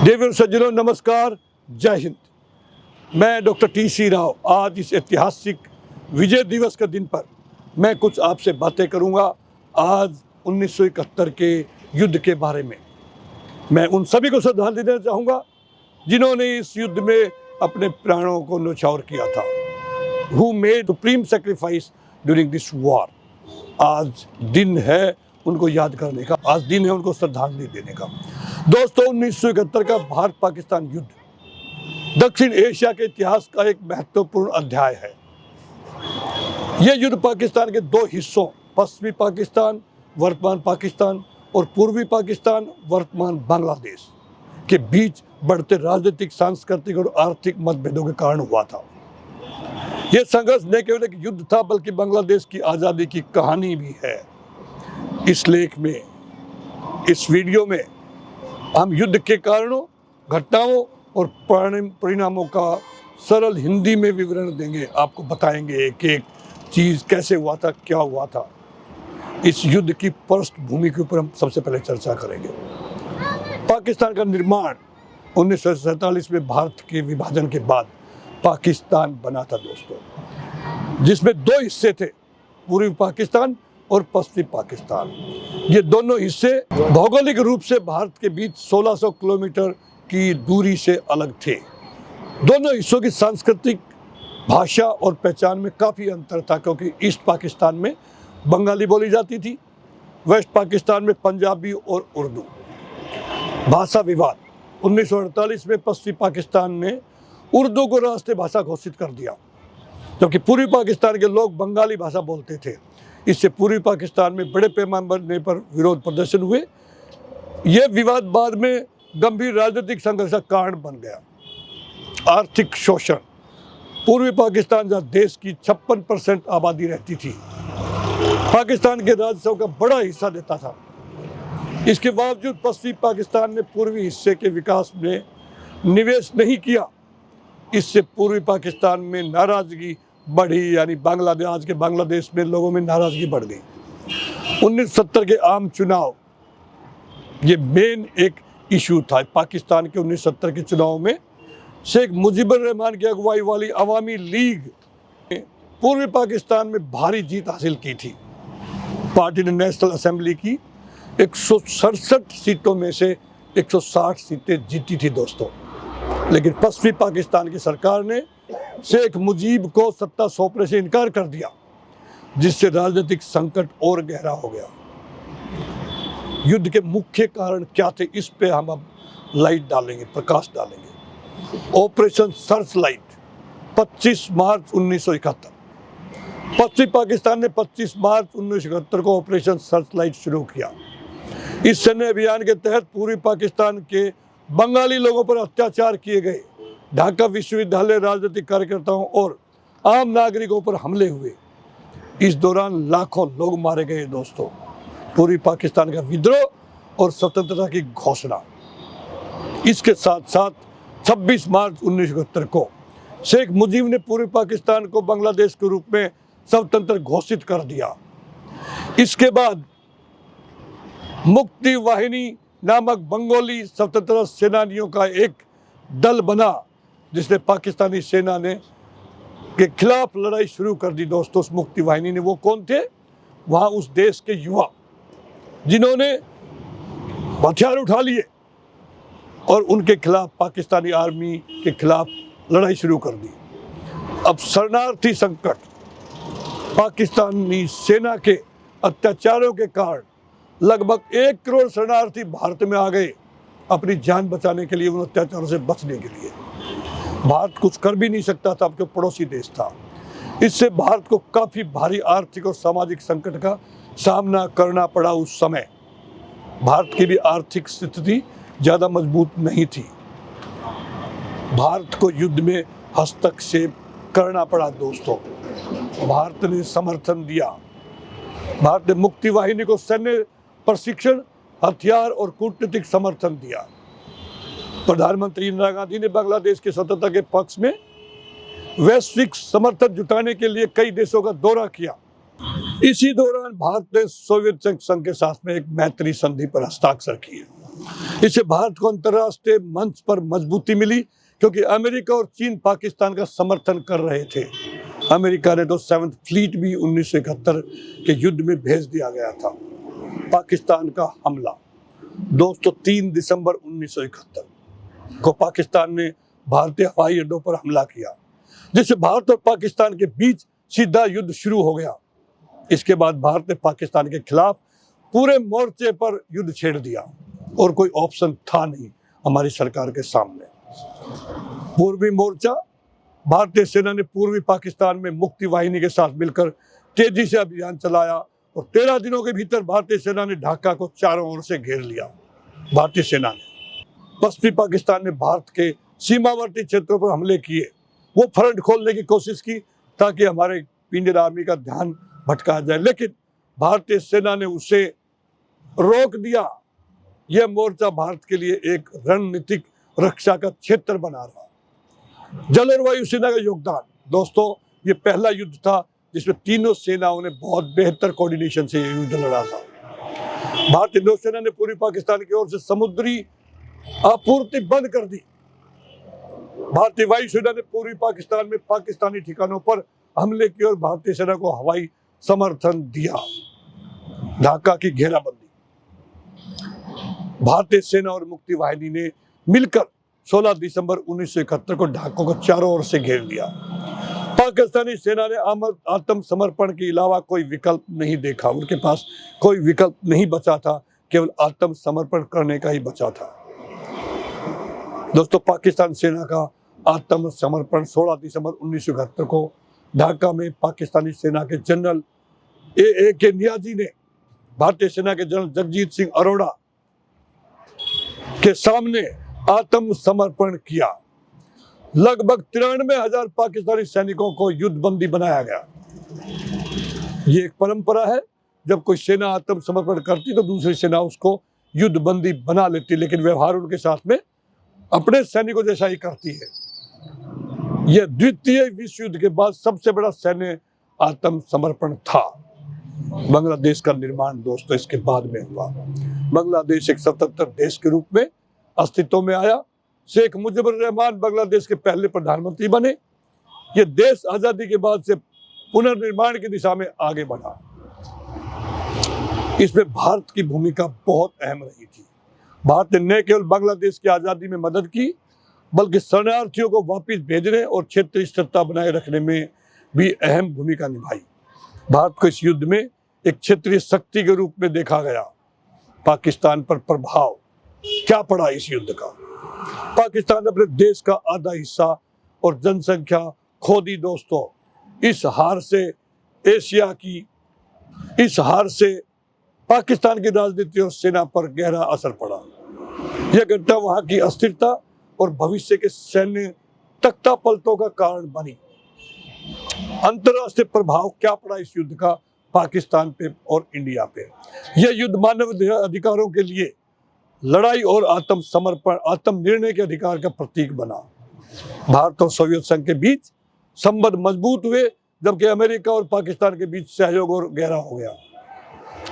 देवियों सज्जनों नमस्कार, जय हिंद। मैं डॉक्टर टी.सी. राव आज इस ऐतिहासिक विजय दिवस के दिन पर मैं कुछ आपसे बातें करूंगा। आज 1971 के युद्ध के बारे में मैं उन सभी को श्रद्धांजलि देना चाहूँगा जिन्होंने इस युद्ध में अपने प्राणों को न्यौछावर किया था, who made supreme sacrifice during this war। आज दिन है उनको याद करने का, आज दिन है उनको श्रद्धांजलि देने का। दोस्तों, 1971 का भारत पाकिस्तान युद्ध दक्षिण एशिया के इतिहास का एक महत्वपूर्ण अध्याय है। यह युद्ध पाकिस्तान के दो हिस्सों, पश्चिमी पाकिस्तान वर्तमान पाकिस्तान और पूर्वी पाकिस्तान वर्तमान बांग्लादेश के बीच बढ़ते राजनीतिक, सांस्कृतिक और आर्थिक मतभेदों के कारण हुआ था। यह संघर्ष न केवल एक युद्ध था बल्कि बांग्लादेश की आज़ादी की कहानी भी है। इस लेख में, इस वीडियो में हम युद्ध के कारणों, घटनाओं और परिणामों का सरल हिंदी में विवरण देंगे। आपको बताएंगे एक एक चीज़ कैसे हुआ था, क्या हुआ था। इस युद्ध की पृष्ठभूमि के ऊपर हम सबसे पहले चर्चा करेंगे। पाकिस्तान का निर्माण 1947 में भारत के विभाजन के बाद पाकिस्तान बना था दोस्तों, जिसमें दो हिस्से थे, पूर्वी पाकिस्तान और पश्चिमी पाकिस्तान। ये दोनों हिस्से भौगोलिक रूप से भारत के बीच 1600 किलोमीटर की दूरी से अलग थे। दोनों हिस्सों की सांस्कृतिक, भाषा और पहचान में काफ़ी अंतर था, क्योंकि ईस्ट पाकिस्तान में बंगाली बोली जाती थी, वेस्ट पाकिस्तान में पंजाबी और उर्दू। भाषा विवाद 1948 में पश्चिमी पाकिस्तान ने उर्दू को राष्ट्रीय भाषा घोषित कर दिया, जबकि पूर्वी पाकिस्तान के लोग बंगाली भाषा बोलते थे। इससे पूर्वी पाकिस्तान में बड़े पैमाने पर विरोध प्रदर्शन हुए। यह विवाद बाद में गंभीर राजनीतिक संघर्ष का कारण बन गया। आर्थिक शोषण, पूर्वी पाकिस्तान जहाँ देश की 56% आबादी रहती थी, पाकिस्तान के राजस्व का बड़ा हिस्सा देता था। इसके बावजूद पश्चिमी पाकिस्तान ने पूर्वी हिस्से के विकास में निवेश नहीं किया। इससे पूर्वी पाकिस्तान में नाराजगी बढ़ी, यानी बांग्लादेश, आज के बांग्लादेश में लोगों में नाराजगी बढ़ गई। 1970 के आम चुनाव ये मेन एक इशू था। पाकिस्तान के 1970 के चुनाव में शेख मुजीबुर रहमान की अगुवाई वाली अवामी लीग ने पूर्वी पाकिस्तान में भारी जीत हासिल की थी। पार्टी ने नेशनल असेंबली की 167 सीटों में से 160 सीटें जीती थी दोस्तों। लेकिन पश्चिमी पाकिस्तान की सरकार ने शेख मुजीब को सत्ता सौंपने से इनकार कर दिया, जिससे राजनीतिक संकट और गहरा हो गया। युद्ध के मुख्य कारण क्या थे, इस पे हम अब लाइट डालेंगे, प्रकाश डालेंगे। ऑपरेशन सर्च लाइट 25 मार्च 1971। पश्चिमी पाकिस्तान ने 25 मार्च 1971 को ऑपरेशन सर्च लाइट शुरू किया। इस सैन्य अभियान के तहत पूर्वी पाकिस्तान के बंगाली लोगों पर अत्याचार किए गए। ढाका विश्वविद्यालय, राजनीतिक कार्यकर्ताओं और आम नागरिकों पर हमले हुए। इस दौरान लाखों लोग मारे गए दोस्तों। पूर्वी पाकिस्तान का विद्रोह और स्वतंत्रता की घोषणा। इसके साथ साथ 26 मार्च 1971 को शेख मुजीब ने पूर्वी पाकिस्तान को बांग्लादेश के रूप में स्वतंत्र घोषित कर दिया। इसके बाद मुक्ति वाहिनी नामक बंगाली स्वतंत्रता सेनानियों का एक दल बना, जिसने पाकिस्तानी सेना ने के खिलाफ लड़ाई शुरू कर दी दोस्तों। उस मुक्ति वाहिनी ने, वो कौन थे? वहाँ उस देश के युवा जिन्होंने हथियार उठा लिए और उनके खिलाफ, पाकिस्तानी आर्मी के खिलाफ लड़ाई शुरू कर दी। अब शरणार्थी संकट, पाकिस्तानी सेना के अत्याचारों के कारण लगभग 1 करोड़ शरणार्थी भारत में आ गए अपनी जान बचाने के लिए, उन अत्याचारों से बचने के लिए। भारत कुछ कर भी नहीं सकता था, आपके पड़ोसी देश था। इससे भारत को काफ़ी भारी आर्थिक और सामाजिक संकट का सामना करना पड़ा। उस समय भारत की भी आर्थिक स्थिति ज़्यादा मजबूत नहीं थी। भारत को युद्ध में हस्तक्षेप करना पड़ा दोस्तों। भारत ने समर्थन दिया। भारत ने मुक्ति वाहिनी को सैन्य प्रशिक्षण, हथियार और कूटनीतिक समर्थन दिया। प्रधानमंत्री इंदिरा गांधी ने बांग्लादेश की स्वतंत्रता के पक्ष में वैश्विक समर्थन जुटाने के लिए कई देशों का दौरा किया। इसी दौरान भारत ने सोवियत संघ के साथ में एक मैत्री संधि पर हस्ताक्षर किए। इससे भारत को अंतर्राष्ट्रीय मंच पर मजबूती मिली, क्योंकि अमेरिका और चीन पाकिस्तान का समर्थन कर रहे थे। अमेरिका ने तो 7th फ्लीट भी 1971 के युद्ध में भेज दिया गया था। पाकिस्तान का हमला दोस्तों 3 दिसंबर 1971 को पाकिस्तान ने भारतीय हवाई अड्डों पर हमला किया, जिससे भारत और पाकिस्तान के बीच सीधा युद्ध शुरू हो गया। इसके बाद भारत ने पाकिस्तान के खिलाफ पूरे मोर्चे पर युद्ध छेड़ दिया और कोई ऑप्शन था नहीं हमारी सरकार के सामने। पूर्वी मोर्चा भारतीय सेना ने पूर्वी पाकिस्तान में मुक्ति वाहिनी के साथ मिलकर तेजी से अभियान चलाया और 13 दिनों के भीतर भारतीय सेना ने ढाका को चारों ओर से घेर लिया। भारतीय सेना ने पश्चिमी पाकिस्तान में भारत के सीमावर्ती क्षेत्रों पर हमले किए। वो फ्रंट खोलने की कोशिश की ताकि हमारे इंडियन आर्मी का ध्यान भटका जाए, लेकिन भारतीय सेना ने उसे रोक दिया। यह मोर्चा भारत के लिए एक रणनीतिक रक्षा का क्षेत्र बना रहा। जल और वायु सेना का योगदान दोस्तों, ये पहला युद्ध था जिसमें तीनों सेनाओं ने बहुत बेहतर कोऑर्डिनेशन से ये युद्ध लड़ा था। भारतीय नौसेना ने पूर्वी पाकिस्तान की ओर से समुद्री आपूर्ति बंद कर दी। भारतीय वायुसेना ने पूर्वी पाकिस्तान में पाकिस्तानी ठिकानों पर हमले किए और भारतीय सेना को हवाई समर्थन दिया। ढाका की घेराबंदी, भारतीय सेना और मुक्ति वाहिनी ने मिलकर 16 दिसंबर 1971 को ढाका को चारों ओर से घेर लिया। पाकिस्तानी सेना ने आत्मसमर्पण के अलावा कोई विकल्प नहीं देखा। उनके पास कोई विकल्प नहीं बचा था, केवल आत्मसमर्पण करने का ही बचा था। दोस्तों, पाकिस्तान सेना का आत्मसमर्पण 16 दिसंबर 1971 को ढाका में पाकिस्तानी सेना के जनरल ए.के. नियाजी ने भारतीय सेना के जनरल जगजीत सिंह अरोड़ा के सामने आत्मसमर्पण किया। लगभग 93,000 पाकिस्तानी सैनिकों को युद्धबंदी बनाया गया। ये एक परंपरा है, जब कोई सेना आत्मसमर्पण करती तो दूसरी सेना उसको युद्धबंदी बना लेती, लेकिन व्यवहार उनके साथ में अपने सैनिकों जैसा ही करती है। यह द्वितीय विश्व युद्ध के बाद सबसे बड़ा सैन्य आत्मसमर्पण था। बांग्लादेश का निर्माण दोस्तों इसके बाद में हुआ। बांग्लादेश एक स्वतंत्र देश के रूप में अस्तित्व में आया। शेख मुजीबुर रहमान बांग्लादेश के पहले प्रधानमंत्री बने। यह देश आजादी के बाद से पुनर्निर्माण की दिशा में आगे बढ़ा। इसमें भारत की भूमिका बहुत अहम रही थी। भारत ने न केवल बांग्लादेश की आजादी में मदद की, बल्कि शरणार्थियों को वापस भेजने और क्षेत्रीय स्थिरता बनाए रखने में भी अहम भूमिका निभाई। भारत को इस युद्ध में एक क्षेत्रीय शक्ति के रूप में देखा गया। पाकिस्तान पर प्रभाव क्या पड़ा इस युद्ध का? पाकिस्तान ने अपने देश का आधा हिस्सा और जनसंख्या खो दी दोस्तों। इस हार से पाकिस्तान की राजनीति और सेना पर गहरा असर पड़ा। यह घटना वहां की अस्थिरता और भविष्य के सैन्य तख्तापलटों का कारण बनी। अंतर्राष्ट्रीय प्रभाव क्या पड़ा इस युद्ध का पाकिस्तान पे और इंडिया पे? यह युद्ध मानव अधिकारों के लिए लड़ाई और आत्मनिर्णय के अधिकार का प्रतीक बना। भारत और सोवियत संघ के बीच संबंध मजबूत हुए, जबकि अमेरिका और पाकिस्तान के बीच सहयोग और गहरा हो गया।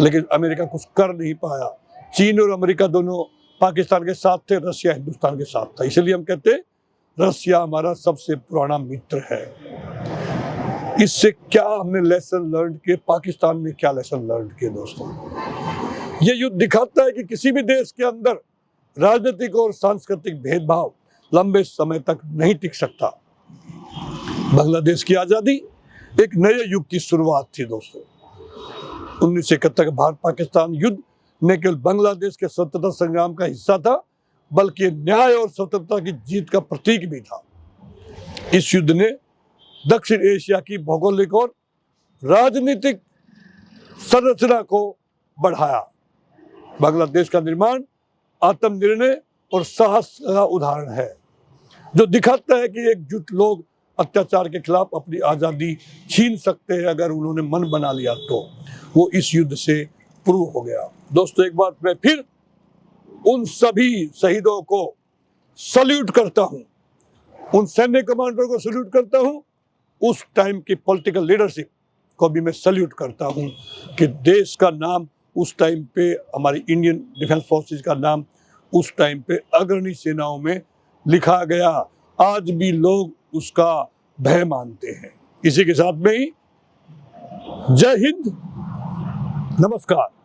लेकिन अमेरिका कुछ कर नहीं पाया। चीन और अमेरिका दोनों पाकिस्तान के साथ थे, रशिया हिंदुस्तान के साथ था। इसलिए हम कहते हैं रशिया हमारा सबसे पुराना मित्र है। इससे क्या हमने लेसन लर्न किए? पाकिस्तान में क्या लेसन लर्न किए दोस्तों? यह युद्ध दिखाता है कि किसी भी देश के अंदर राजनीतिक और सांस्कृतिक भेदभाव लंबे समय तक नहीं टिक सकता। बांग्लादेश की आजादी एक नए युग की शुरुआत थी दोस्तों। 1971 का भारत पाकिस्तान युद्ध न केवल बांग्लादेश के स्वतंत्रता संग्राम का हिस्सा था, बल्कि न्याय और स्वतंत्रता की जीत का प्रतीक भी था। इस युद्ध ने दक्षिण एशिया की भौगोलिक और राजनीतिक संरचना को बढ़ाया। बांग्लादेश का निर्माण आत्मनिर्णय और साहस का उदाहरण है, जो दिखाता है कि एकजुट लोग अत्याचार के खिलाफ अपनी आज़ादी छीन सकते हैं अगर उन्होंने मन बना लिया तो। वो इस युद्ध से प्रूव हो गया। दोस्तों, एक बार मैं फिर उन सभी शहीदों को सल्यूट करता हूँ, उन सैन्य कमांडरों को सल्यूट करता हूँ, उस टाइम की पॉलिटिकल लीडरशिप को भी मैं सल्यूट करता हूँ कि देश का नाम उस टाइम पे, हमारी इंडियन डिफेंस फोर्सेस का नाम उस टाइम पे अग्रणी सेनाओं में लिखा गया। आज भी लोग उसका भय मानते हैं। इसी के साथ में ही जय हिंद, नमस्कार।